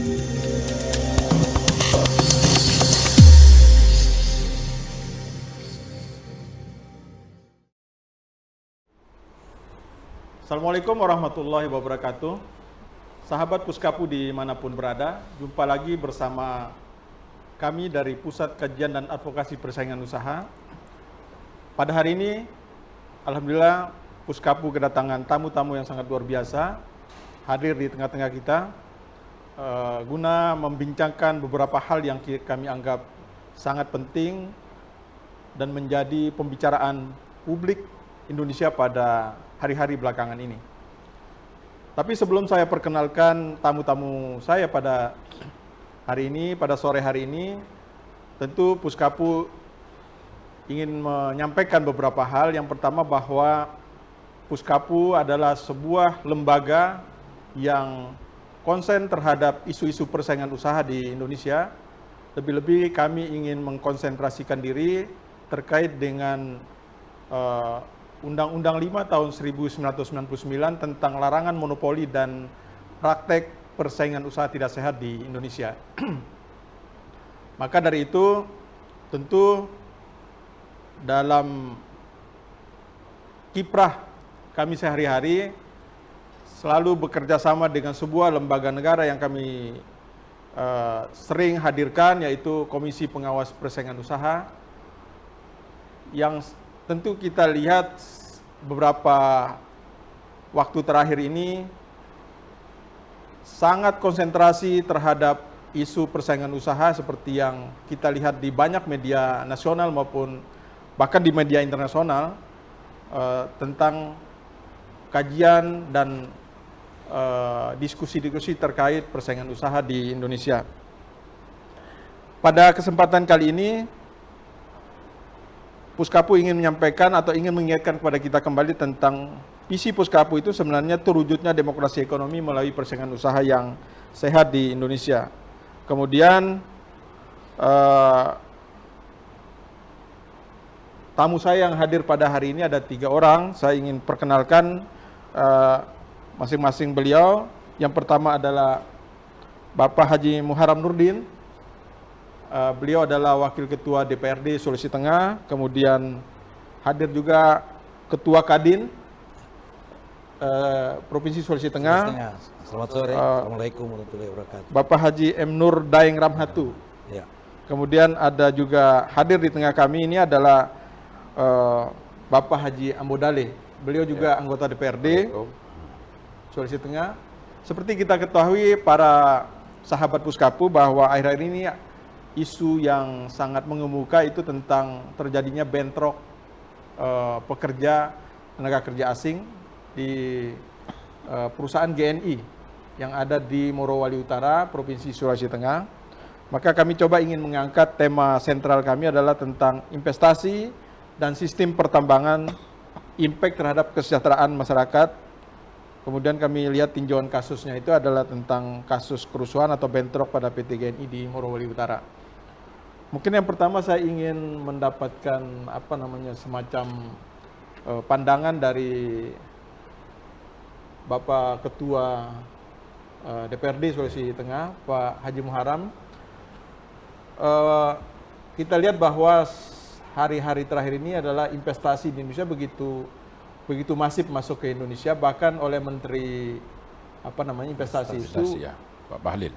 Assalamualaikum warahmatullahi wabarakatuh. Sahabat Puskapu dimanapun berada, jumpa lagi bersama kami dari Pusat Kajian dan Advokasi Persaingan Usaha. Pada hari ini, alhamdulillah Puskapu kedatangan tamu-tamu yang sangat luar biasa hadir di tengah-tengah kita guna membincangkan beberapa hal yang kami anggap sangat penting dan menjadi pembicaraan publik Indonesia pada hari-hari belakangan ini. Tapi sebelum saya perkenalkan tamu-tamu saya pada hari ini, pada sore hari ini, tentu Puskapu ingin menyampaikan beberapa hal. Yang pertama bahwa Puskapu adalah sebuah lembaga yang konsen terhadap isu-isu persaingan usaha di Indonesia. Lebih-lebih kami ingin mengkonsentrasikan diri terkait dengan Undang-Undang 5 tahun 1999 tentang larangan monopoli dan praktek persaingan usaha tidak sehat di Indonesia. Maka dari itu, tentu dalam kiprah kami sehari-hari selalu bekerja sama dengan sebuah lembaga negara yang kami sering hadirkan, yaitu Komisi Pengawas Persaingan Usaha, yang tentu kita lihat beberapa waktu terakhir ini sangat konsentrasi terhadap isu persaingan usaha seperti yang kita lihat di banyak media nasional maupun bahkan di media internasional tentang kajian dan diskusi-diskusi terkait persaingan usaha di Indonesia. Pada kesempatan kali ini, Puskapu ingin menyampaikan atau ingin mengingatkan kepada kita kembali tentang visi Puskapu itu sebenarnya terwujudnya demokrasi ekonomi melalui persaingan usaha yang sehat di Indonesia. Kemudian tamu saya yang hadir pada hari ini ada 3 orang. Saya ingin perkenalkan masing-masing beliau. Yang pertama adalah Bapak Haji Muharram Nurdin. Beliau adalah Wakil Ketua DPRD Sulawesi Tengah, kemudian hadir juga Ketua Kadin Provinsi Sulawesi Tengah. Selamat sore, Assalamualaikum warahmatullahi wabarakatuh. Bapak Haji M. Nur Daeng Ramhatu. Ya. Kemudian ada juga hadir di tengah kami ini adalah Bapak Haji Ambodale. Beliau juga anggota DPRD Sulawesi Tengah. Seperti kita ketahui para sahabat Puskapu bahwa akhir-akhir ini isu yang sangat mengemuka itu tentang terjadinya bentrok pekerja tenaga kerja asing di perusahaan GNI yang ada di Morowali Utara, Provinsi Sulawesi Tengah. Maka kami coba ingin mengangkat tema sentral kami adalah tentang investasi dan sistem pertambangan, impact terhadap kesejahteraan masyarakat. Kemudian kami lihat tinjauan kasusnya itu adalah tentang kasus kerusuhan atau bentrok pada PT GNI di Morowali Utara. Mungkin yang pertama saya ingin mendapatkan semacam pandangan dari Bapak Ketua DPRD Sulawesi Tengah, Pak Haji Muharram. Kita lihat bahwa hari-hari terakhir ini adalah investasi di Indonesia begitu masif masuk ke Indonesia, bahkan oleh Menteri investasi itu ya, Pak Bahlil.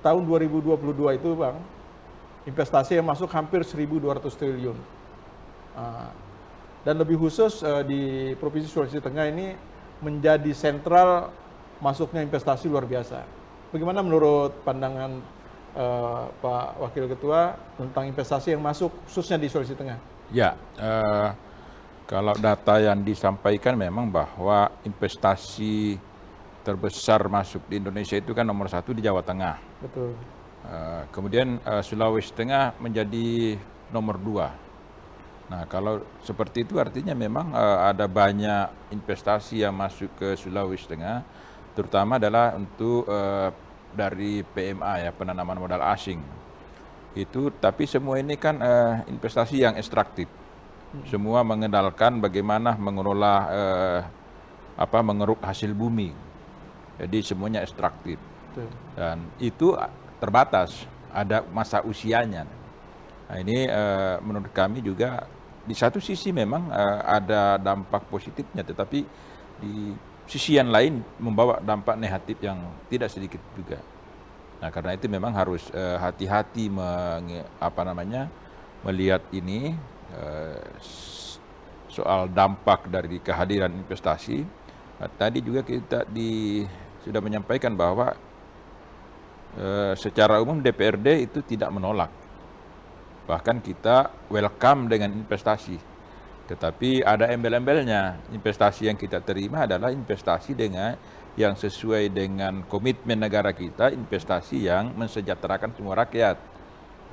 Tahun 2022 itu, Bang, investasi yang masuk hampir 1.200 triliun. Dan lebih khusus di Provinsi Sulawesi Tengah ini menjadi sentral masuknya investasi luar biasa. Bagaimana menurut pandangan Pak Wakil Ketua tentang investasi yang masuk khususnya di Sulawesi Tengah? Ya, kalau data yang disampaikan memang bahwa investasi terbesar masuk di Indonesia itu kan nomor 1 di Jawa Tengah. Betul. Kemudian Sulawesi Tengah menjadi nomor 2. Nah, kalau seperti itu artinya memang ada banyak investasi yang masuk ke Sulawesi Tengah, terutama adalah untuk dari PMA ya, penanaman modal asing. Itu tapi semua ini kan investasi yang ekstraktif. Semua mengendalikan bagaimana mengelola mengeruk hasil bumi. Jadi semuanya ekstraktif. Betul. Dan itu terbatas, ada masa usianya. Nah ini menurut kami juga di satu sisi memang ada dampak positifnya, tetapi di sisi yang lain membawa dampak negatif yang tidak sedikit juga. Nah karena itu memang harus hati-hati melihat ini soal dampak dari kehadiran investasi. Tadi juga kita sudah menyampaikan bahwa secara umum DPRD itu tidak menolak. Bahkan kita welcome dengan investasi. Tetapi ada embel-embelnya. Investasi yang kita terima adalah investasi yang sesuai dengan komitmen negara kita, investasi yang mensejahterakan semua rakyat.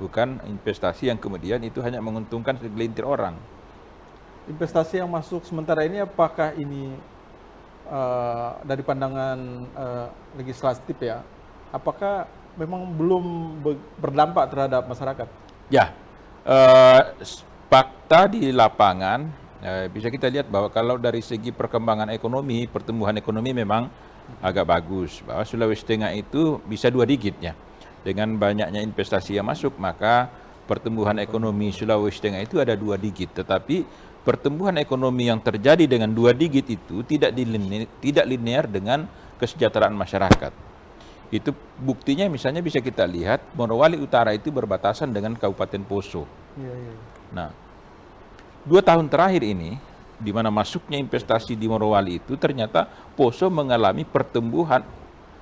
Bukan investasi yang kemudian itu hanya menguntungkan segelintir orang. Investasi yang masuk sementara ini apakah ini dari pandangan legislatif ya, apakah memang belum berdampak terhadap masyarakat? Ya, fakta di lapangan bisa kita lihat bahwa kalau dari segi perkembangan ekonomi, pertumbuhan ekonomi memang agak bagus. Bahwa Sulawesi Tengah itu bisa 2 digit ya. Dengan banyaknya investasi yang masuk, maka pertumbuhan ekonomi Sulawesi Tengah itu ada 2 digit. Tetapi pertumbuhan ekonomi yang terjadi dengan 2 digit itu tidak linear dengan kesejahteraan masyarakat. Itu buktinya misalnya bisa kita lihat Morowali Utara itu berbatasan dengan Kabupaten Poso. Nah, 2 tahun terakhir ini, di mana masuknya investasi di Morowali itu, ternyata Poso mengalami pertumbuhan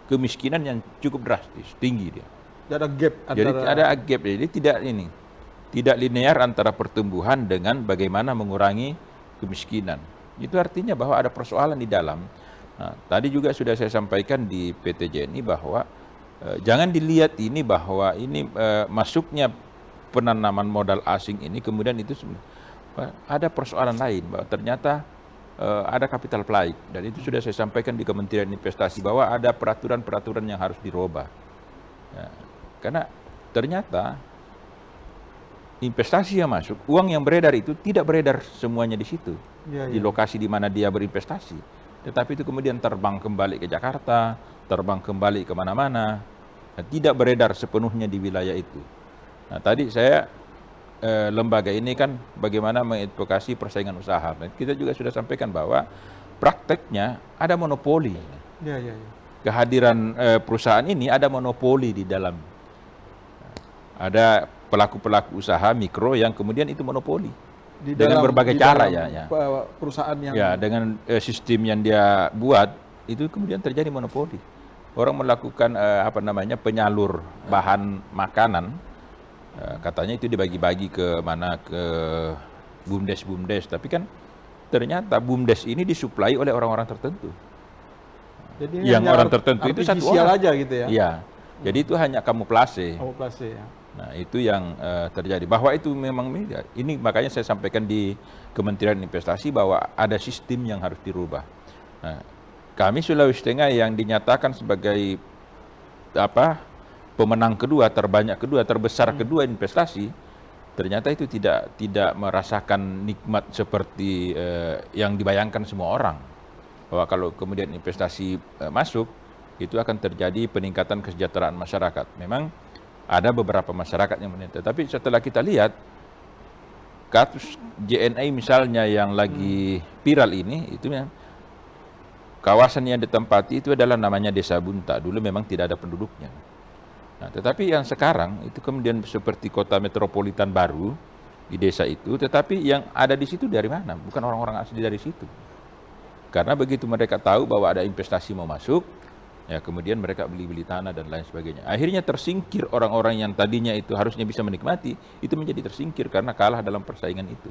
kemiskinan yang cukup drastis, tinggi dia. Ada gap antara... Jadi ada gap, jadi tidak linear antara pertumbuhan dengan bagaimana mengurangi kemiskinan. Itu artinya bahwa ada persoalan di dalam. Nah, tadi juga sudah saya sampaikan di PTJNI bahwa jangan dilihat ini bahwa ini masuknya penanaman modal asing ini kemudian itu ada persoalan lain, bahwa ternyata ada capital flight, dan itu sudah saya sampaikan di Kementerian Investasi bahwa ada peraturan-peraturan yang harus dirubah. Ya, karena ternyata investasi yang masuk, uang yang beredar itu tidak beredar semuanya di situ, di lokasi di mana dia berinvestasi, tetapi itu kemudian terbang kembali ke Jakarta, terbang kembali kemana-mana, tidak beredar sepenuhnya di wilayah itu. Nah tadi saya lembaga ini kan bagaimana mengadvokasi persaingan usaha. Dan kita juga sudah sampaikan bahwa prakteknya ada monopoli. Kehadiran perusahaan ini ada monopoli di dalam. Ada pelaku-pelaku usaha mikro yang kemudian itu monopoli dengan berbagai cara ya. Perusahaan yang dengan sistem yang dia buat itu kemudian terjadi monopoli. Orang melakukan penyalur bahan makanan, katanya itu dibagi-bagi ke bumdes, tapi kan ternyata bumdes ini disuplai oleh orang-orang tertentu. Jadi yang orang tertentu itu satu orang aja gitu ya. Iya. Jadi itu hanya kamuflase. Ya. Nah, itu yang terjadi. Bahwa itu memang ini makanya saya sampaikan di Kementerian Investasi bahwa ada sistem yang harus dirubah. Nah, kami Sulawesi Tengah yang dinyatakan sebagai pemenang kedua, terbanyak kedua, terbesar kedua investasi, ternyata itu tidak merasakan nikmat seperti yang dibayangkan semua orang. Bahwa kalau kemudian investasi masuk, itu akan terjadi peningkatan kesejahteraan masyarakat. Memang ada beberapa masyarakat yang menilai, tapi setelah kita lihat kasus JNE misalnya yang lagi viral ini, itu kawasan yang ditempati itu adalah namanya Desa Bunta. Dulu memang tidak ada penduduknya. Nah, tetapi yang sekarang itu kemudian seperti kota metropolitan baru di desa itu, tetapi yang ada di situ dari mana? Bukan orang-orang asli dari situ. Karena begitu mereka tahu bahwa ada investasi mau masuk, ya kemudian mereka beli-beli tanah dan lain sebagainya. Akhirnya tersingkir orang-orang yang tadinya itu harusnya bisa menikmati, itu menjadi tersingkir karena kalah dalam persaingan itu.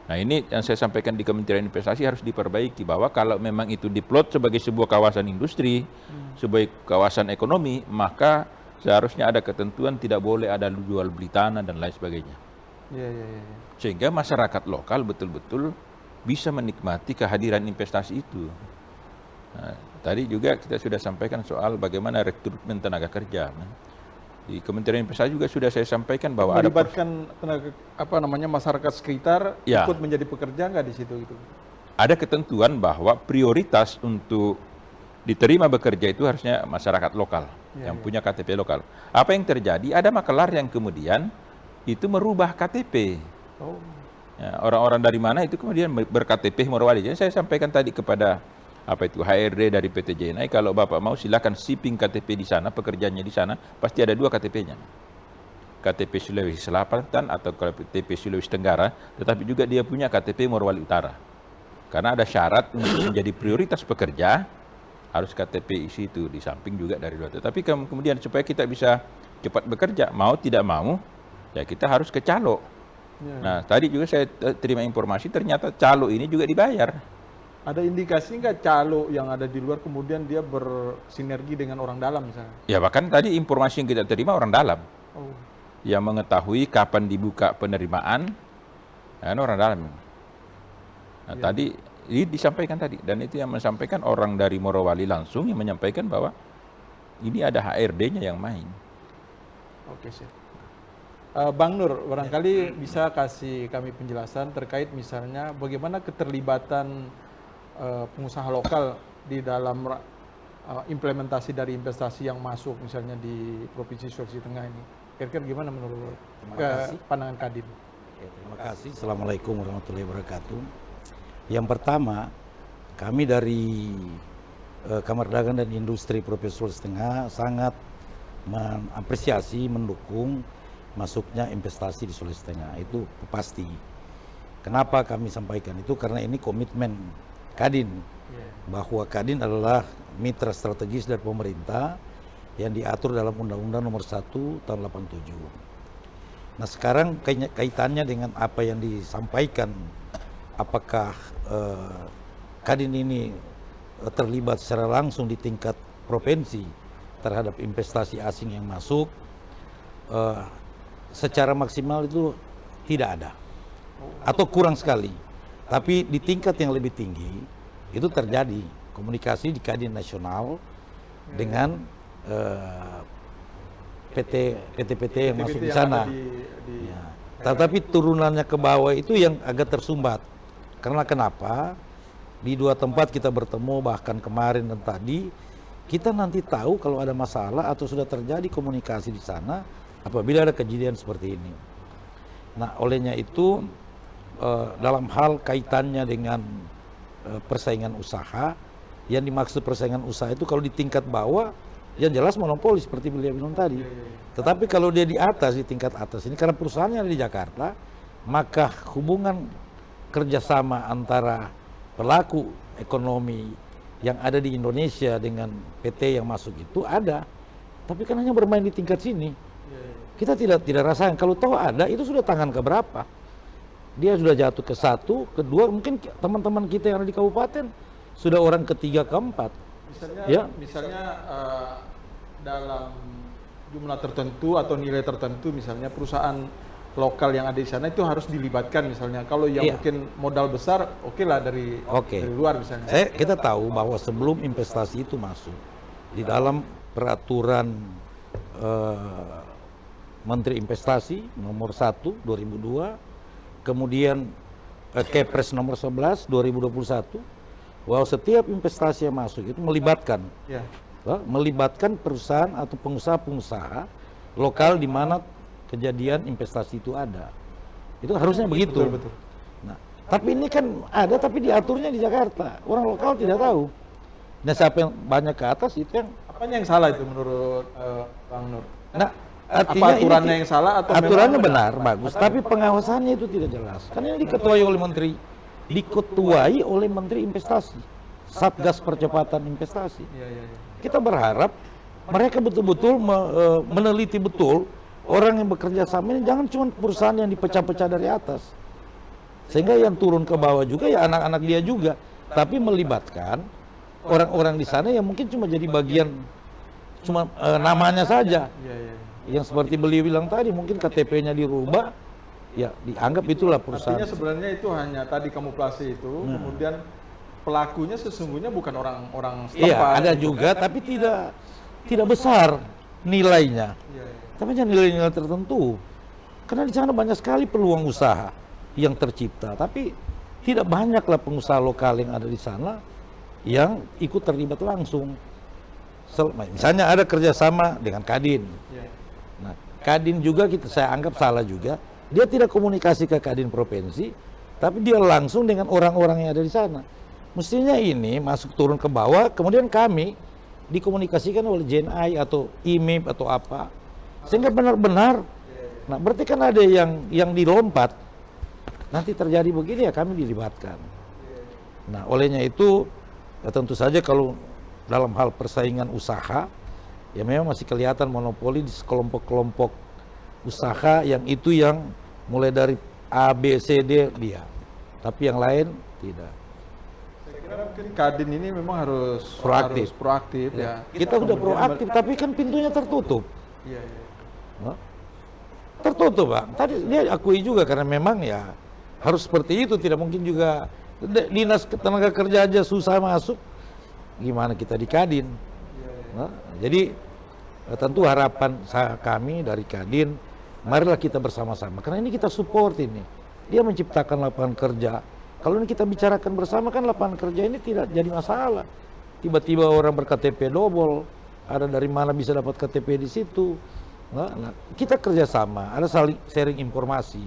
Nah ini yang saya sampaikan di Kementerian Investasi harus diperbaiki, bahwa kalau memang itu diplot sebagai sebuah kawasan industri, sebagai kawasan ekonomi, maka seharusnya ada ketentuan tidak boleh ada jual beli tanah dan lain sebagainya. Sehingga masyarakat lokal betul-betul bisa menikmati kehadiran investasi itu. Nah, tadi juga kita sudah sampaikan soal bagaimana rekrutmen tenaga kerja. Di Kementerian Investasi juga sudah saya sampaikan bahwa melibatkan tenaga masyarakat sekitar ikut menjadi pekerja nggak di situ gitu. Ada ketentuan bahwa prioritas untuk diterima bekerja itu harusnya masyarakat lokal yang punya KTP lokal. Apa yang terjadi? Ada makelar yang kemudian itu merubah KTP. Oh. Ya, orang-orang dari mana itu kemudian ber-KTP Morowali. Jadi saya sampaikan tadi kepada HRD dari PT JNI, kalau Bapak mau silakan shipping KTP di sana, pekerjaannya di sana, pasti ada 2 KTP-nya. KTP Sulawesi Selatan atau KTP Sulawesi Tenggara, tetapi juga dia punya KTP Morowali Utara. Karena ada syarat untuk menjadi prioritas pekerja, harus KTP isi itu di samping juga dari 2. Tapi kemudian supaya kita bisa cepat bekerja, mau tidak mau, ya kita harus ke calo. Nah, tadi juga saya terima informasi ternyata calo ini juga dibayar. Ada indikasi nggak calo yang ada di luar kemudian dia bersinergi dengan orang dalam misalnya? Ya bahkan tadi informasi yang kita terima orang dalam. Oh. Yang mengetahui kapan dibuka penerimaan, kan orang dalam. Nah, tadi ini disampaikan tadi, dan itu yang menyampaikan orang dari Morowali langsung yang menyampaikan bahwa ini ada HRD-nya yang main. Oke, sih. Bang Nur, barangkali bisa kasih kami penjelasan terkait misalnya bagaimana keterlibatan pengusaha lokal di dalam implementasi dari investasi yang masuk misalnya di Provinsi Sulawesi Tengah ini. Kira-kira gimana menurut pandangan Kadin? Ya, terima kasih. Assalamualaikum warahmatullahi wabarakatuh. Yang pertama, kami dari Kamar Dagang dan Industri Provinsi Sulawesi Tengah sangat mengapresiasi, mendukung masuknya investasi di Sulawesi Tengah. Itu pasti. Kenapa kami sampaikan itu? Karena ini komitmen Kadin, bahwa Kadin adalah mitra strategis dari pemerintah yang diatur dalam Undang-Undang Nomor 1 Tahun 87. Nah sekarang kaitannya dengan apa yang disampaikan, apakah Kadin ini terlibat secara langsung di tingkat provinsi terhadap investasi asing yang masuk, secara maksimal itu tidak ada atau kurang sekali. Tapi di tingkat yang lebih tinggi itu terjadi komunikasi di Kadin nasional dengan PT-PT yang masuk di sana. Ya. Tetapi turunannya ke bawah itu yang agak tersumbat. Karena kenapa? Di 2 tempat kita bertemu, bahkan kemarin dan tadi, kita nanti tahu kalau ada masalah atau sudah terjadi komunikasi di sana apabila ada kejadian seperti ini. Nah, olehnya itu dalam hal kaitannya dengan persaingan usaha, yang dimaksud persaingan usaha itu kalau di tingkat bawah, yang jelas monopoli seperti beliau bilang tadi. Tetapi kalau dia di atas, di tingkat atas ini, karena perusahaannya ada di Jakarta, maka hubungan kerjasama antara pelaku ekonomi yang ada di Indonesia dengan PT yang masuk itu ada. Tapi kan hanya bermain di tingkat sini. Kita tidak rasakan. Kalau tahu ada, itu sudah tangan keberapa? Dia sudah jatuh ke 1, kedua, mungkin teman-teman kita yang ada di kabupaten sudah orang ketiga, keempat. Misalnya dalam jumlah tertentu atau nilai tertentu, misalnya perusahaan lokal yang ada di sana itu harus dilibatkan misalnya. Kalau yang mungkin modal besar, oke lah dari luar misalnya. Kita tahu bahwa sebelum investasi itu masuk di dalam peraturan Menteri Investasi nomor 1 2002, kemudian Kepres nomor 11 2021, bahwa setiap investasi yang masuk itu melibatkan perusahaan atau pengusaha-pengusaha lokal di mana kejadian investasi itu ada. Itu harusnya begitu. Betul. Nah, tapi ini kan ada, tapi diaturnya di Jakarta. Orang lokal tidak tahu. Nah, siapa yang banyak ke atas itu yang... Apanya yang salah itu menurut Bang Nur? Nah, apa aturannya yang salah atau aturannya benar, bagus, tapi pengawasannya itu tidak jelas. Karena ini diketuai oleh Menteri Investasi, Satgas Percepatan Investasi. Kita berharap mereka betul-betul meneliti betul orang yang bekerja sama ini, jangan cuma perusahaan yang dipecah-pecah dari atas. Sehingga yang turun ke bawah juga ya anak-anak dia juga, tapi melibatkan orang-orang di sana yang mungkin cuma jadi bagian, cuma namanya saja. Yang seperti beliau bilang tadi, mungkin KTP-nya dirubah, ya dianggap itulah perusahaan. Artinya sebenarnya itu hanya tadi kamuflase itu, kemudian pelakunya sesungguhnya bukan orang-orang setempat. Iya, ada juga, tapi tidak besar nilainya. Tapi hanya nilai-nilai tertentu. Karena di sana banyak sekali peluang usaha yang tercipta, tapi tidak banyaklah pengusaha lokal yang ada di sana yang ikut terlibat langsung. Misalnya ada kerjasama dengan Kadin. Nah, Kadin juga saya anggap salah juga. Dia tidak komunikasi ke Kadin provinsi, tapi dia langsung dengan orang-orang yang ada di sana. Mestinya ini masuk turun ke bawah, kemudian kami dikomunikasikan oleh JNI atau IMIP atau apa, sehingga benar-benar. Nah, berarti kan ada yang dilompat. Nanti terjadi begini ya kami dilibatkan. Nah, olehnya itu ya tentu saja kalau dalam hal persaingan usaha, ya memang masih kelihatan monopoli di kelompok-kelompok usaha yang mulai dari A, B, C, D dia. Tapi yang lain tidak. Saya kira mungkin Kadin ini memang harus proaktif ya. Kita sudah proaktif, tapi kan pintunya tertutup. Iya. Nah, tertutup, Bang. Tadi dia akui juga karena memang ya harus seperti itu, tidak mungkin juga dinas tenaga kerja aja susah masuk. Gimana kita di Kadin? Nah, jadi tentu harapan kami dari Kadin, marilah kita bersama-sama. Karena ini kita support ini. Dia menciptakan lapangan kerja. Kalau ini kita bicarakan bersama kan lapangan kerja ini tidak jadi masalah. Tiba-tiba orang berKTP double, ada dari mana bisa dapat KTP di situ. Nah, kita kerjasama, ada saling sharing informasi.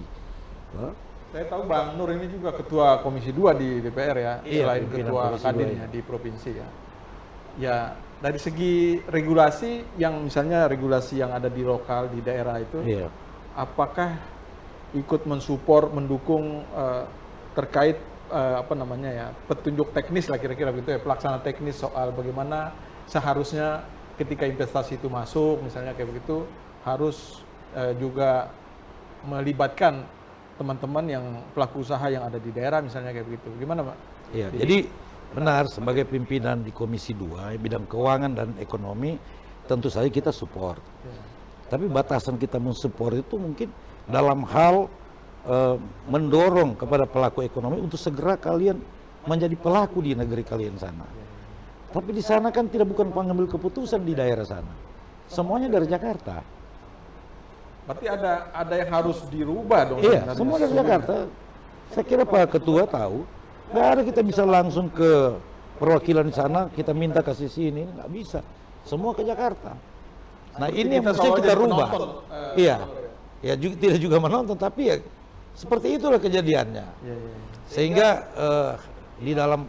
Nah, saya tahu Bang Nur ini juga ketua Komisi 2 di DPR ya, selain ketua Kadin ya di provinsi ya. Ya, dari segi regulasi yang misalnya regulasi yang ada di lokal di daerah itu, apakah ikut mensupport, mendukung terkait petunjuk teknis lah kira-kira begitu ya, pelaksana teknis soal bagaimana seharusnya ketika investasi itu masuk, misalnya kayak begitu, harus juga melibatkan teman-teman yang pelaku usaha yang ada di daerah misalnya kayak begitu. Gimana, Pak? Iya, jadi benar sebagai pimpinan di Komisi 2 bidang keuangan dan ekonomi tentu saja kita support. Tapi batasan kita mensupport itu mungkin dalam hal mendorong kepada pelaku ekonomi untuk segera kalian menjadi pelaku di negeri kalian sana. Tapi di sana kan bukan pengambil keputusan di daerah sana. Semuanya dari Jakarta. Berarti ada yang harus dirubah dong. Iya, semua dari Jakarta. Saya kira Pak Ketua tahu, nggak ada kita bisa langsung ke perwakilan di sana, kita minta kasih sini, nggak bisa. Semua ke Jakarta. Nah ini yang mesti kita rubah. Iya, ya tidak juga menonton, tapi ya seperti itulah kejadiannya. Sehingga di dalam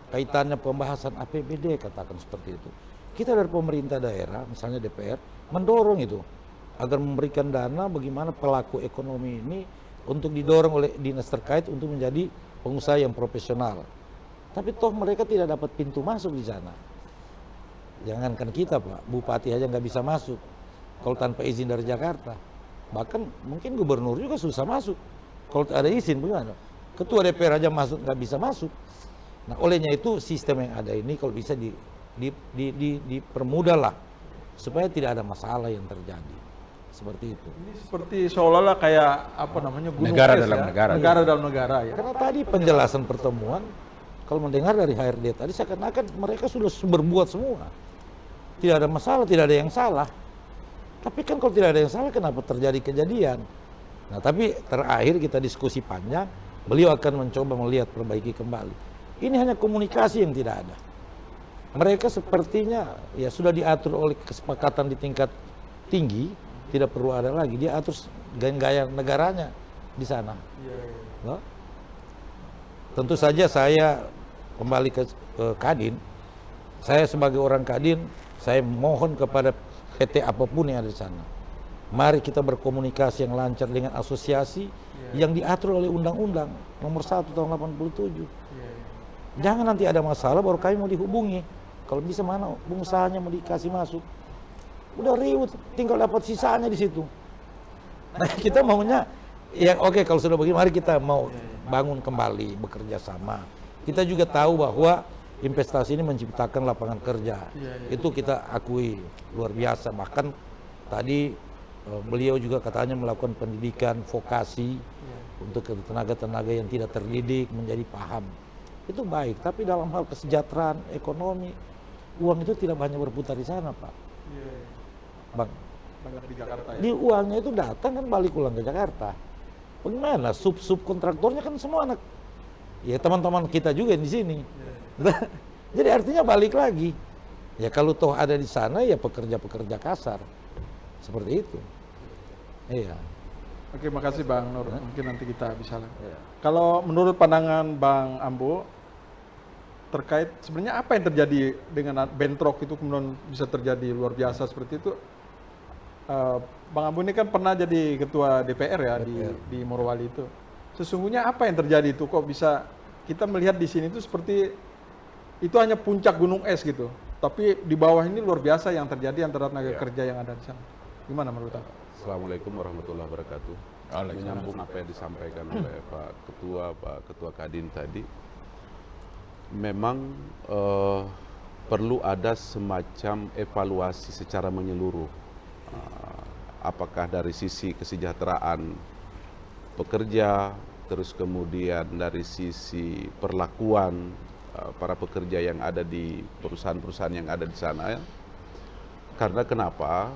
kaitannya pembahasan APBD katakan seperti itu. Kita dari pemerintah daerah, misalnya DPR, mendorong itu agar memberikan dana bagaimana pelaku ekonomi ini untuk didorong oleh dinas terkait untuk menjadi pengusaha yang profesional. Tapi toh mereka tidak dapat pintu masuk di sana. Jangankan kita, Pak, bupati aja nggak bisa masuk kalau tanpa izin dari Jakarta. Bahkan mungkin gubernur juga susah masuk kalau ada izin, bagaimana? Ketua DPR aja masuk nggak bisa masuk. Nah, olehnya itu sistem yang ada ini kalau bisa dipermudah lah supaya tidak ada masalah yang terjadi. Seperti itu. Ini seperti seolah-olah kayak gunung negara es dalam ya? negara. Negara dalam negara ya. Karena tadi penjelasan pertemuan, kalau mendengar dari HRD tadi seakan-akan mereka sudah berbuat semua. Tidak ada masalah, tidak ada yang salah. Tapi kan kalau tidak ada yang salah, kenapa terjadi kejadian? Nah, tapi terakhir kita diskusi panjang, beliau akan mencoba melihat perbaiki kembali. Ini hanya komunikasi yang tidak ada. Mereka sepertinya ya sudah diatur oleh kesepakatan di tingkat tinggi, tidak perlu ada lagi. Dia atur gaya negaranya di sana. No? Tentu saja saya kembali ke Kadin. Saya sebagai orang Kadin, saya mohon kepada PT apapun yang ada di sana. Mari kita berkomunikasi yang lancar dengan asosiasi yang diatur oleh Undang-Undang nomor 1 tahun 87. Jangan nanti ada masalah baru kami mau dihubungi. Kalau bisa mana pengusahanya mau dikasih masuk. Udah ribut, tinggal dapat sisanya di situ. Nah, kita maunya ya oke, kalau sudah begini mari kita mau bangun kembali bekerja sama. Kita juga tahu bahwa investasi ini menciptakan lapangan kerja. Itu kita akui luar biasa. Bahkan tadi beliau juga katanya melakukan pendidikan vokasi untuk tenaga-tenaga yang tidak terdidik menjadi paham. Itu baik, tapi dalam hal kesejahteraan ekonomi, uang itu tidak banyak berputar di sana, Pak. Bang, banyak di Jakarta ya. Di uangnya itu datang kan balik pulang ke Jakarta. Bagaimana? Sub kontraktornya kan semua anak, ya teman-teman kita juga di sini. Jadi artinya balik lagi. Ya kalau toh ada di sana ya pekerja-pekerja kasar. Seperti itu. Iya. Oke, makasih Bang Nur. Mungkin nanti kita bisa lagi. Kalau menurut pandangan Bang Ambo, terkait sebenarnya apa yang terjadi dengan bentrok itu kemudian bisa terjadi luar biasa seperti itu? Bang Ambo ini kan pernah jadi ketua DPR ya di Morowali itu. Sesungguhnya apa yang terjadi itu kok bisa kita melihat di sini itu seperti itu hanya puncak gunung es gitu. Tapi di bawah ini luar biasa yang terjadi antara tenaga kerja yang ada di sana. Gimana menurut Anda? Assalamualaikum warahmatullahi wabarakatuh. Menyambung apa yang disampaikan oleh Pak Ketua Kadin tadi, memang perlu ada semacam evaluasi secara menyeluruh. Apakah dari sisi kesejahteraan pekerja, terus kemudian dari sisi perlakuan para pekerja yang ada di perusahaan-perusahaan yang ada di sana. Ya. Karena kenapa?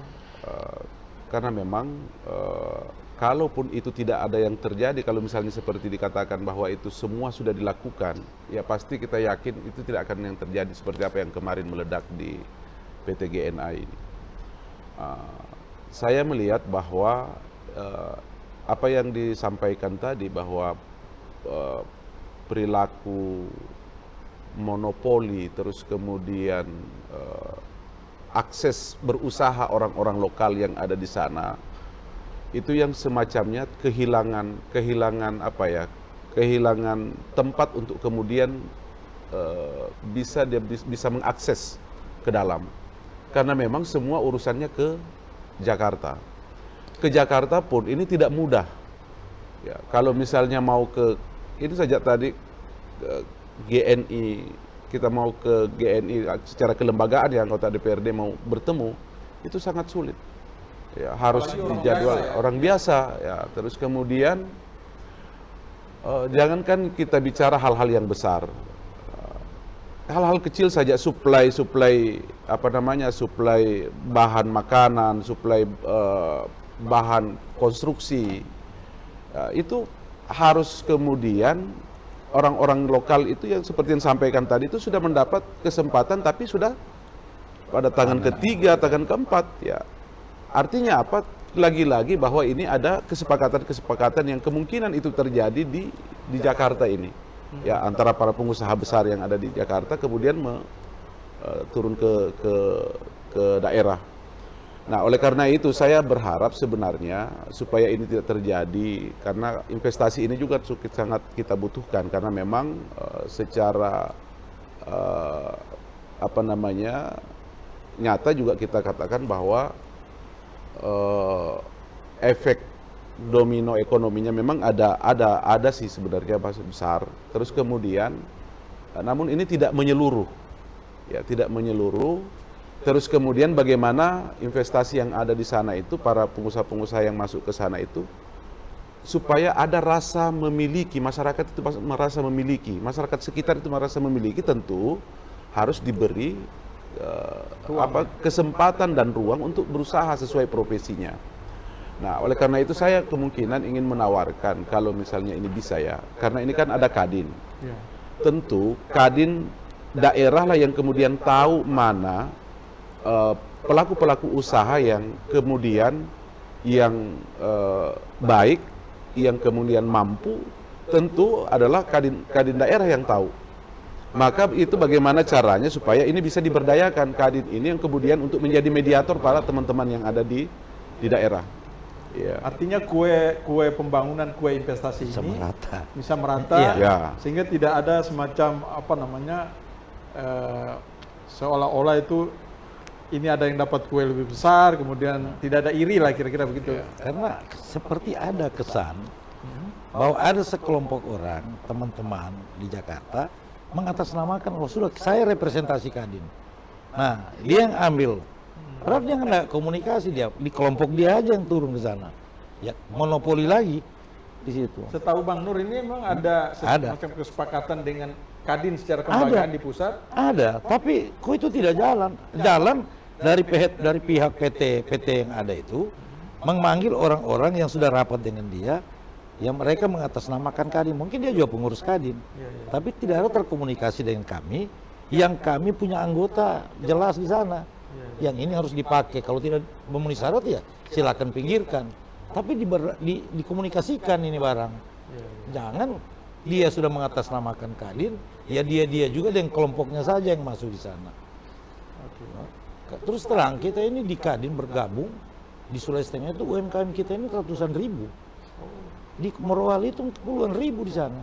Karena memang kalaupun itu tidak ada yang terjadi, kalau misalnya seperti dikatakan bahwa itu semua sudah dilakukan, ya pasti kita yakin itu tidak akan yang terjadi seperti apa yang kemarin meledak di PT GNA ini. Saya melihat bahwa apa yang disampaikan tadi bahwa perilaku monopoli, terus kemudian akses berusaha orang-orang lokal yang ada di sana, itu yang semacamnya kehilangan tempat untuk kemudian bisa mengakses ke dalam, karena memang semua urusannya ke Jakarta. Ke Jakarta pun ini tidak mudah. Ya, kalau misalnya mau ke ini saja tadi GNI, kita mau ke GNI secara kelembagaan ya, anggota DPRD mau bertemu, itu sangat sulit. Ya, harus dijadwal orang biasa ya. Terus kemudian jangankan kita bicara hal-hal yang besar. Hal-hal kecil saja, suplai bahan makanan, suplai bahan konstruksi, itu harus kemudian orang-orang lokal itu yang seperti yang sampaikan tadi itu sudah mendapat kesempatan, tapi sudah pada tangan ketiga, tangan keempat. Ya, artinya apa? Lagi-lagi bahwa ini ada kesepakatan yang kemungkinan itu terjadi di Jakarta ini. Ya, antara para pengusaha besar yang ada di Jakarta kemudian turun ke daerah. Nah, oleh karena itu saya berharap sebenarnya supaya ini tidak terjadi, karena investasi ini juga sangat kita butuhkan, karena memang secara nyata juga kita katakan bahwa efek domino ekonominya memang ada sih sebenarnya besar. Terus kemudian namun ini tidak menyeluruh. Ya, tidak menyeluruh. Terus kemudian bagaimana investasi yang ada di sana itu, para pengusaha-pengusaha yang masuk ke sana itu, supaya ada rasa memiliki, masyarakat itu merasa memiliki, masyarakat sekitar itu merasa memiliki, tentu harus diberi kesempatan dan ruang untuk berusaha sesuai profesinya. Nah, oleh karena itu saya kemungkinan ingin menawarkan, kalau misalnya ini bisa ya, karena ini kan ada Kadin. Ya. Tentu Kadin daerah lah yang kemudian tahu mana pelaku-pelaku usaha yang kemudian baik, yang kemudian mampu, tentu adalah Kadin daerah yang tahu. Maka itu bagaimana caranya supaya ini bisa diberdayakan, Kadin ini yang kemudian untuk menjadi mediator para teman-teman yang ada di daerah. Ya. Artinya kue pembangunan, kue investasi ini bisa merata, ya. Sehingga tidak ada semacam seolah-olah itu ini ada yang dapat kue lebih besar, kemudian tidak ada iri lah, kira-kira begitu. Ya. Karena seperti ada kesan bahwa ada sekelompok orang, teman-teman di Jakarta, mengatasnamakan, oh sudah saya representasi Kadin. Nah, dia yang ambil. Padahal dia nggak komunikasi, dia di kelompok dia aja yang turun ke sana. Ya, monopoli lagi di situ. Setahu Bang Nur ini memang ada semacam kesepakatan dengan Kadin secara kelembagaan di pusat? Ada, tapi kok itu tidak jalan. Jalan dari pihak PT yang ada itu memanggil orang-orang yang sudah rapat dengan dia, yang mereka mengatasnamakan Kadin. Mungkin dia juga pengurus Kadin, tapi tidak ada terkomunikasi dengan kami yang kami punya anggota jelas di sana. Yang ini harus dipakai. Kalau tidak memenuhi syarat ya silakan pinggirkan. Tapi dikomunikasikan ini barang. Jangan dia sudah mengatasnamakan Kadin, ya dia juga dan kelompoknya saja yang masuk di sana. Terus terang kita ini di Kadin bergabung di Sulawesi Tengah itu UMKM kita ini ratusan ribu. Di Morowali itu puluhan ribu di sana.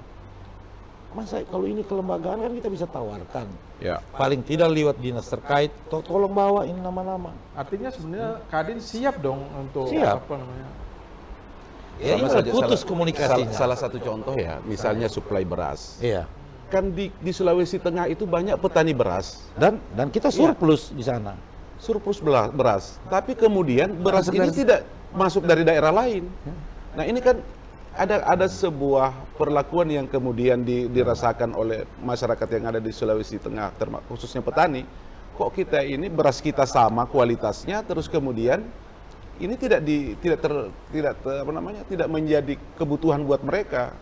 Masa kalau ini kelembagaan kan kita bisa tawarkan. Ya. Paling tidak lewat dinas terkait, tolong bawa ini nama-nama. Artinya sebenarnya Kadin siap dong untuk Siap. apa namanya? Ya ini Sama saja putus komunikasinya. Salah satu contoh ya, misalnya suplai beras. Iya. Kan di Sulawesi Tengah itu banyak petani beras, Dan kita surplus di sana. surplus beras. Tapi kemudian beras ini tidak masuk dari daerah lain. Nah ini kan ada sebuah perlakuan yang kemudian dirasakan oleh masyarakat yang ada di Sulawesi Tengah, khususnya petani. Kok kita ini beras kita sama kualitasnya, terus kemudian ini tidak menjadi kebutuhan buat mereka.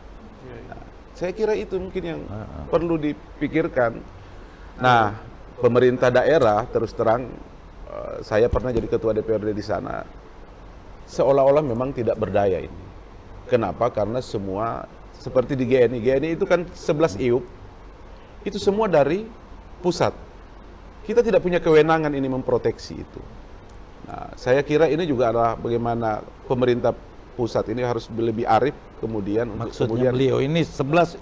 Nah, saya kira itu mungkin yang perlu dipikirkan. Nah, pemerintah daerah terus terang, saya pernah jadi ketua DPRD di sana, seolah-olah memang tidak berdaya ini. Kenapa? Karena semua seperti di GNI itu kan 11 IUP, itu semua dari pusat. Kita tidak punya kewenangan ini memproteksi itu. Nah, saya kira ini juga adalah bagaimana pemerintah pusat ini harus lebih arif kemudian untuk Maksudnya beliau ini 11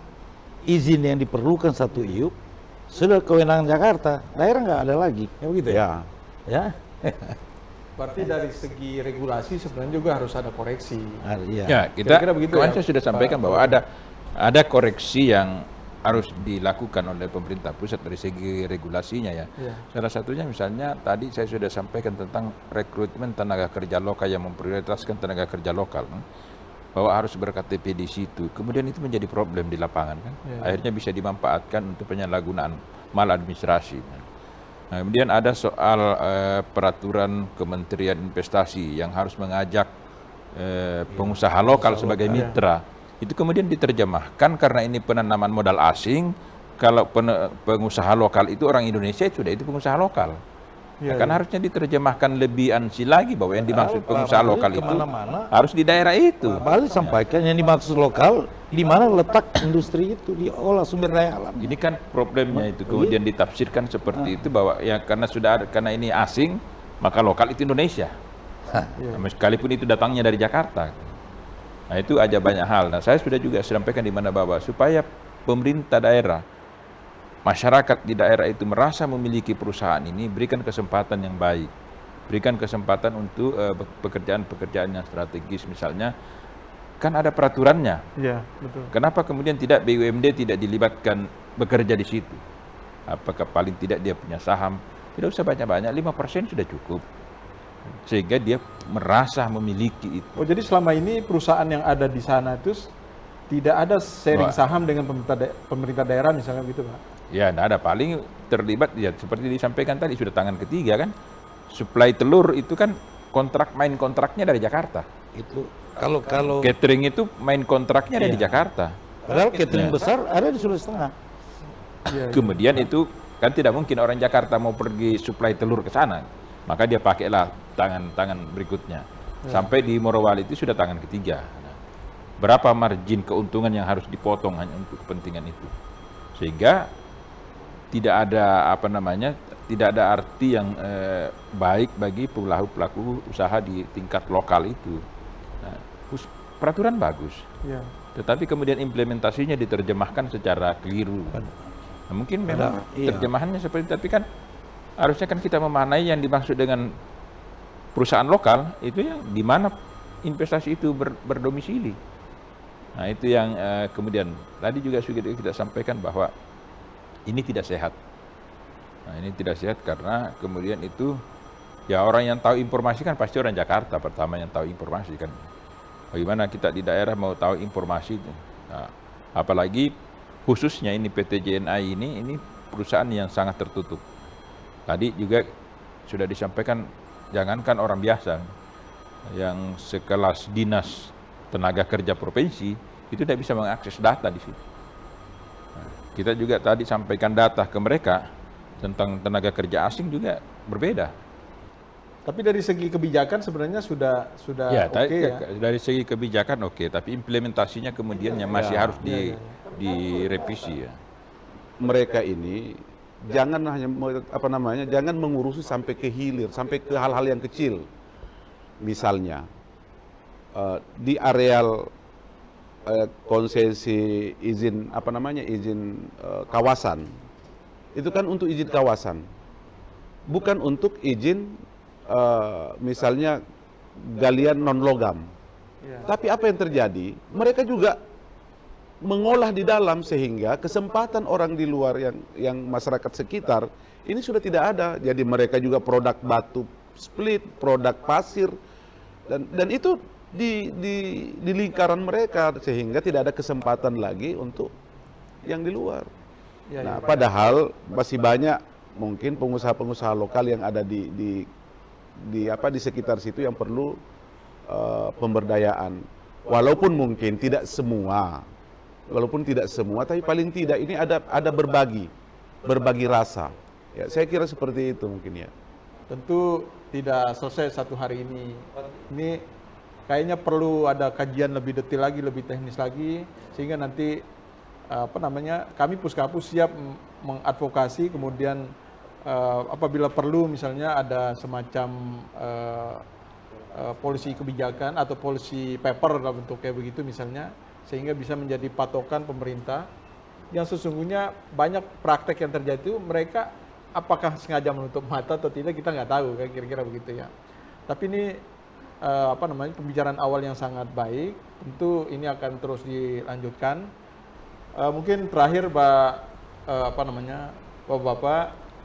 izin yang diperlukan satu IUP sudah kewenangan Jakarta, daerah nggak ada lagi, ya begitu ya? Ya. Berarti dari segi regulasi sebenarnya juga harus ada koreksi. Iya. Ya, kita Kira-kira begitu kemarin ya, saya sudah sampaikan bahwa ada koreksi yang harus dilakukan oleh pemerintah pusat dari segi regulasinya ya. Iya. Salah satunya misalnya tadi saya sudah sampaikan tentang rekrutmen tenaga kerja lokal yang memprioritaskan tenaga kerja lokal, bahwa harus berKTP di situ. Kemudian itu menjadi problem di lapangan kan. Iya. Akhirnya bisa dimanfaatkan untuk penyalahgunaan maladministrasi. Nah, kemudian ada soal peraturan Kementerian Investasi yang harus mengajak pengusaha lokal sebagai mitra. Itu kemudian diterjemahkan karena ini penanaman modal asing. Kalau pengusaha lokal itu orang Indonesia itu pengusaha lokal. Iya, Kan harusnya diterjemahkan lebih ansi lagi bahwa yang dimaksud pengusaha lokal itu harus di daerah itu. Balik sampaikan yang dimaksud lokal di mana letak industri itu diolah sumber daya alam. Ini kan problemnya itu kemudian ditafsirkan seperti itu bahwa ya karena ini asing maka lokal itu Indonesia. Sekalipun itu datangnya dari Jakarta. Nah itu aja banyak hal. Nah saya sudah juga sampaikan di mana bahwa supaya pemerintah daerah, masyarakat di daerah itu merasa memiliki perusahaan ini, berikan kesempatan yang baik, berikan kesempatan untuk pekerjaan-pekerjaan yang strategis misalnya, kan ada peraturannya. Iya, betul. Kenapa kemudian tidak BUMD tidak dilibatkan bekerja di situ? Apakah paling tidak dia punya saham? Tidak usah banyak-banyak, 5% sudah cukup. Sehingga dia merasa memiliki itu. Oh, jadi selama ini perusahaan yang ada di sana itu tidak ada sharing saham dengan pemerintah daerah misalnya gitu, Pak? Ya, tidak ada. Paling terlibat ya seperti disampaikan tadi sudah tangan ketiga kan. Suplai telur itu kan main kontraknya dari Jakarta. Itu kalau Catering itu main kontraknya dari Jakarta. padahal catering besar ada di Sulawesi Tengah. Kemudian itu kan tidak mungkin orang Jakarta mau pergi suplai telur ke sana. Maka dia pakailah tangan berikutnya. Sampai di Morowali itu sudah tangan ketiga. Nah, berapa margin keuntungan yang harus dipotong hanya untuk kepentingan itu. Sehingga tidak ada arti yang baik bagi pelaku usaha di tingkat lokal itu. Nah, peraturan bagus. Iya. Tetapi kemudian implementasinya diterjemahkan secara keliru. Nah, mungkin memang terjemahannya seperti itu, tapi kan harusnya kan kita memaknai yang dimaksud dengan perusahaan lokal itu yang di mana investasi itu berdomisili. Nah itu yang kemudian tadi juga sudah kita sampaikan bahwa ini tidak sehat. Nah ini tidak sehat karena kemudian itu ya orang yang tahu informasi kan pasti orang Jakarta pertama yang tahu informasi kan. Bagaimana kita di daerah mau tahu informasi itu? Nah, apalagi khususnya ini PT JNI ini perusahaan yang sangat tertutup. Tadi juga sudah disampaikan, jangankan orang biasa, yang sekelas dinas tenaga kerja provinsi, itu tidak bisa mengakses data di situ. Nah, kita juga tadi sampaikan data ke mereka, tentang tenaga kerja asing juga berbeda. Tapi dari segi kebijakan sebenarnya sudah Ya, oke ya. dari segi kebijakan oke, tapi implementasinya kemudian yang masih harus direvisi ya. Mereka ini jangan hanya jangan mengurusi sampai ke hilir, sampai ke hal-hal yang kecil. Misalnya di areal konsesi izin izin kawasan itu kan untuk izin kawasan, bukan untuk izin misalnya galian non logam. Tapi apa yang terjadi? Mereka juga mengolah di dalam sehingga kesempatan orang di luar yang masyarakat sekitar ini sudah tidak ada. Jadi mereka juga produk batu split, produk pasir, dan itu di lingkaran mereka sehingga tidak ada kesempatan lagi untuk yang di luar. Nah, padahal masih banyak mungkin pengusaha-pengusaha lokal yang ada di sekitar situ yang perlu pemberdayaan. Walaupun mungkin tidak semua, tapi paling tidak ini ada berbagi rasa. Ya, saya kira seperti itu mungkin ya. Tentu tidak selesai satu hari ini. Ini kayaknya perlu ada kajian lebih detail lagi, lebih teknis lagi, sehingga nanti kami Puskapus siap mengadvokasi, kemudian apabila perlu misalnya ada semacam polisi kebijakan atau polisi paper dalam bentuk kayak begitu misalnya, sehingga bisa menjadi patokan pemerintah. Yang sesungguhnya banyak praktek yang terjadi itu mereka apakah sengaja menutup mata atau tidak kita nggak tahu, kayak kira-kira begitu ya. Tapi ini pembicaraan awal yang sangat baik, tentu ini akan terus dilanjutkan. Mungkin terakhir Bapak-bapak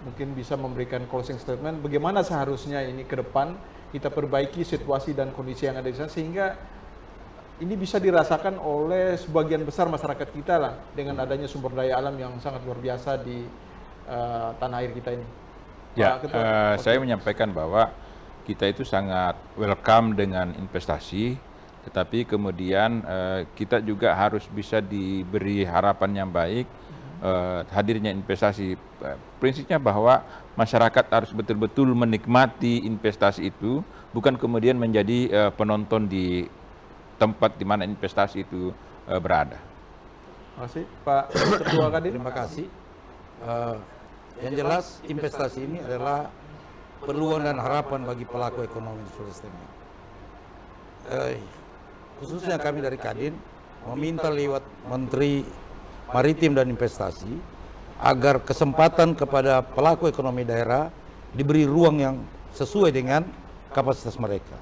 mungkin bisa memberikan closing statement bagaimana seharusnya ini ke depan kita perbaiki situasi dan kondisi yang ada di sana sehingga ini bisa dirasakan oleh sebagian besar masyarakat kita lah dengan adanya sumber daya alam yang sangat luar biasa di tanah air kita ini. Ya, saya menyampaikan bahwa kita itu sangat welcome dengan investasi, tetapi kemudian kita juga harus bisa diberi harapan yang baik hadirnya investasi. Prinsipnya bahwa masyarakat harus betul-betul menikmati investasi itu, bukan kemudian menjadi penonton di tempat di mana investasi itu berada. Terima kasih Pak Ketua Kadin. Terima kasih. Yang jelas investasi ini adalah peluang dan harapan bagi pelaku ekonomi di Sulawesi Tengah. Khususnya kami dari Kadin meminta lewat Menteri Maritim dan Investasi agar kesempatan kepada pelaku ekonomi daerah diberi ruang yang sesuai dengan kapasitas mereka.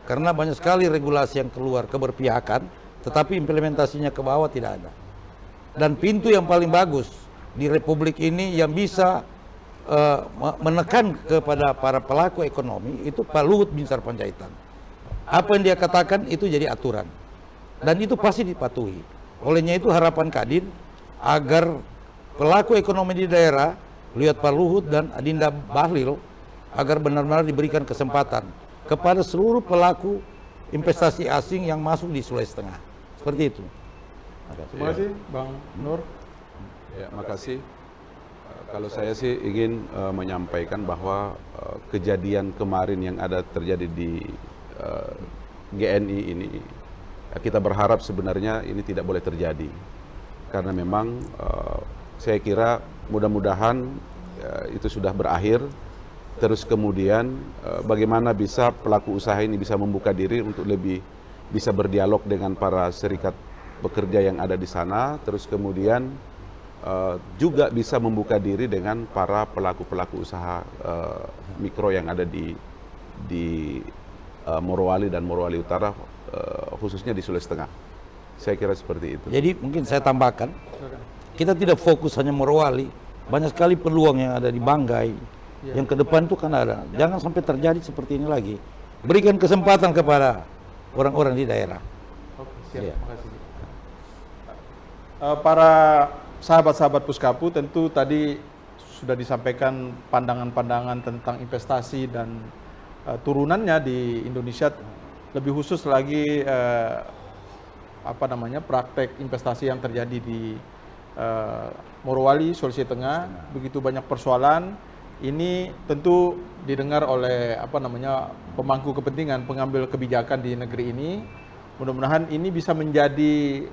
Karena banyak sekali regulasi yang keluar keberpihakan, tetapi implementasinya ke bawah tidak ada. Dan pintu yang paling bagus di Republik ini yang bisa menekan kepada para pelaku ekonomi itu Pak Luhut Binsar Panjaitan. Apa yang dia katakan itu jadi aturan. Dan itu pasti dipatuhi. Olehnya itu harapan Kadin agar pelaku ekonomi di daerah, lihat Pak Luhut dan Adinda Bahlil, agar benar-benar diberikan kesempatan kepada seluruh pelaku investasi asing yang masuk di Sulawesi Tengah. Seperti itu. Terima kasih Bang Nur. Ya, makasih. Kalau saya sih ingin menyampaikan bahwa kejadian kemarin yang ada terjadi di GNI ini, kita berharap sebenarnya ini tidak boleh terjadi. Karena memang saya kira mudah-mudahan itu sudah berakhir. Terus kemudian bagaimana bisa pelaku usaha ini bisa membuka diri untuk lebih bisa berdialog dengan para serikat pekerja yang ada di sana. Terus kemudian juga bisa membuka diri dengan para pelaku-pelaku usaha mikro yang ada di Morowali dan Morowali Utara, khususnya di Sulawesi Tengah. Saya kira seperti itu. Jadi mungkin saya tambahkan, kita tidak fokus hanya Morowali, banyak sekali peluang yang ada di Banggai, yang ke depan itu kan ada. Jangan sampai terjadi seperti ini lagi. Berikan kesempatan kepada orang-orang di daerah. Oke, siap. Terima kasih. Para sahabat-sahabat Puskapu, tentu tadi sudah disampaikan pandangan-pandangan tentang investasi dan turunannya di Indonesia, lebih khusus lagi praktek investasi yang terjadi di Morowali, Sulawesi Tengah, begitu banyak persoalan. Ini tentu didengar oleh pemangku kepentingan, pengambil kebijakan di negeri ini. Mudah-mudahan ini bisa menjadi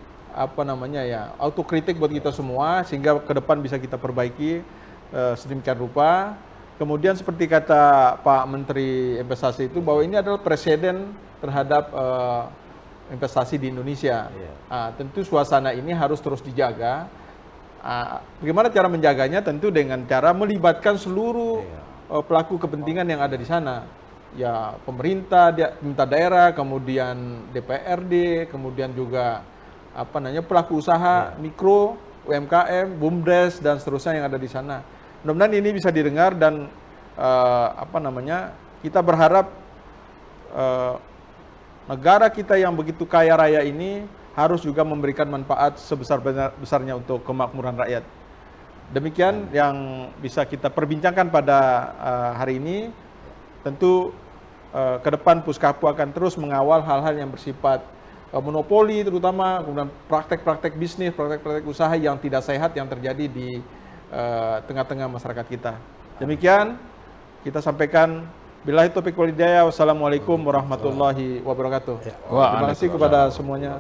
autokritik buat kita semua sehingga ke depan bisa kita perbaiki sedemikian rupa. Kemudian seperti kata Pak Menteri Investasi itu bahwa ini adalah presiden terhadap investasi di Indonesia. Tentu suasana ini harus terus dijaga. Bagaimana cara menjaganya? Tentu dengan cara melibatkan seluruh pelaku kepentingan yang ada di sana. Ya, pemerintah daerah, kemudian DPRD, kemudian juga pelaku usaha mikro, UMKM, BUMDes dan seterusnya yang ada di sana. Mudah-mudahan ini bisa didengar dan kita berharap negara kita yang begitu kaya raya ini harus juga memberikan manfaat sebesar-besarnya untuk kemakmuran rakyat. Demikian yang bisa kita perbincangkan pada hari ini. Tentu ke depan Puskapu akan terus mengawal hal-hal yang bersifat monopoli terutama, kemudian praktek-praktek bisnis, praktek-praktek usaha yang tidak sehat yang terjadi di tengah-tengah masyarakat kita. Demikian kita sampaikan. Billahi taufiq wal hidayah. Wassalamualaikum warahmatullahi wabarakatuh. Terima kasih kepada semuanya.